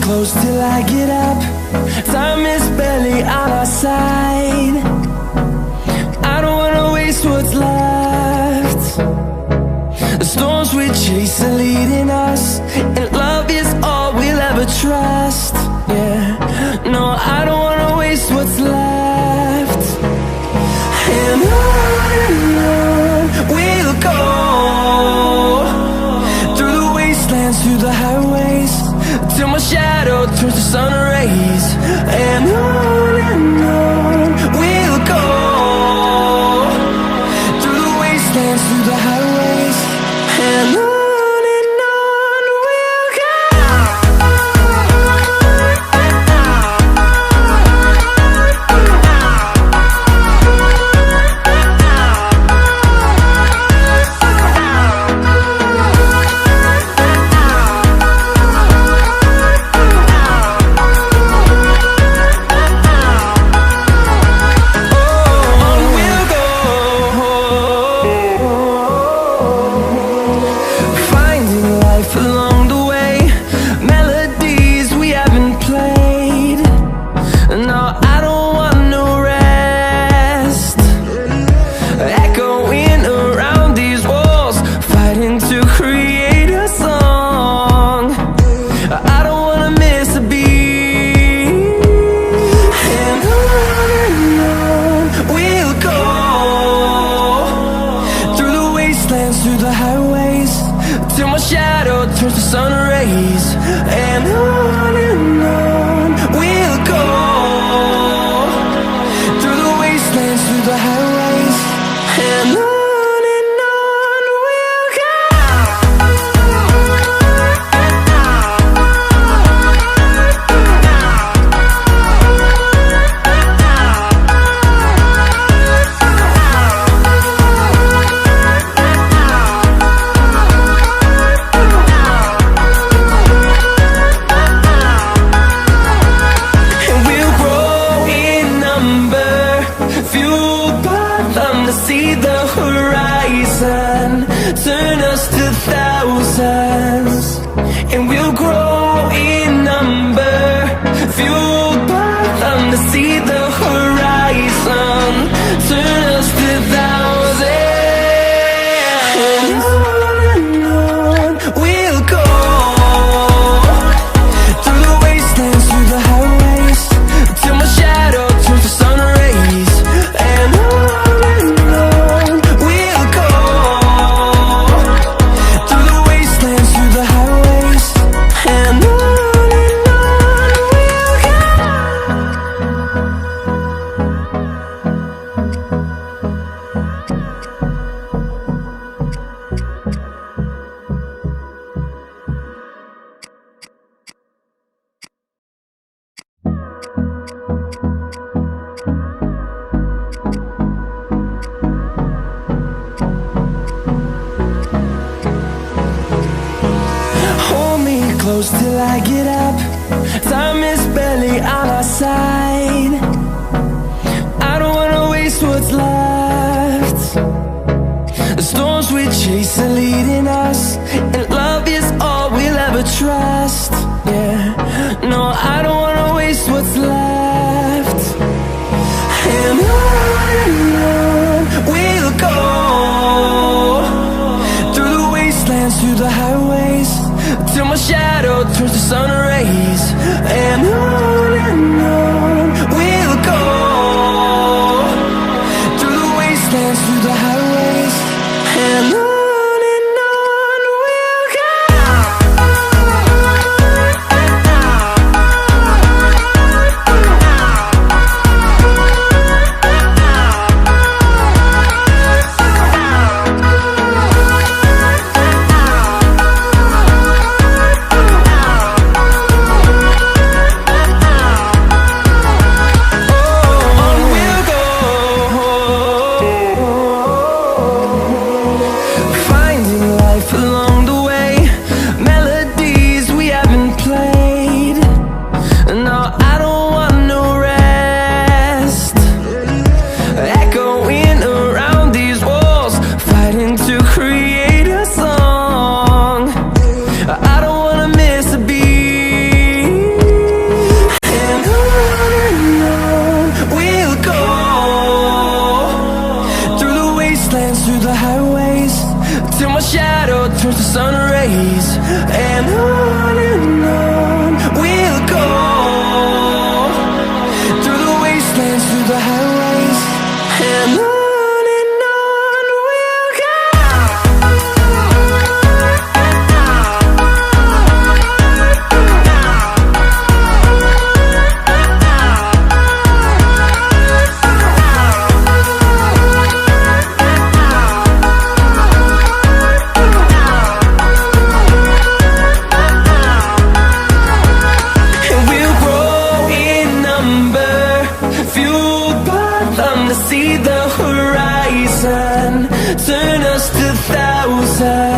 close till I get up. Time is barely on our side. I don't wanna waste what's left. The storms we chase are leading us, and love is all we'll ever trust. Yeah, no, I don't wanna waste what's left. And on we'll go, through the wastelands, through the highways, till my shadow turns to sun rays. And on we'll go, through the wastelands, through the highways, and on we'll go. Through the highways, till my shadow turns to sun rays. And on we'll go, through the wastelands, through the highways, and on we'll go. See the horizon, turn us to thousands, and we'll grow in number, fueled by them to see the horizon, turn us to thousands. And on we'll go, through the wastelands, through the highways, till my shadow turns to sun rays. And close till I get up. Time is barely on our side. I don't wanna waste what's left. The storms we chase are leading us, and love is all we'll ever trust. Yeah, no, I don't wanna waste what's left. And on we'll go, through the wastelands, through the highways, till my shadow turns to sun rays. And on we'll go, through the wastelands, through the highways, and on we'll go. the highways, and on we'll go. And we'll grow in number, fueled by them to see the horizon, turn us to thousands.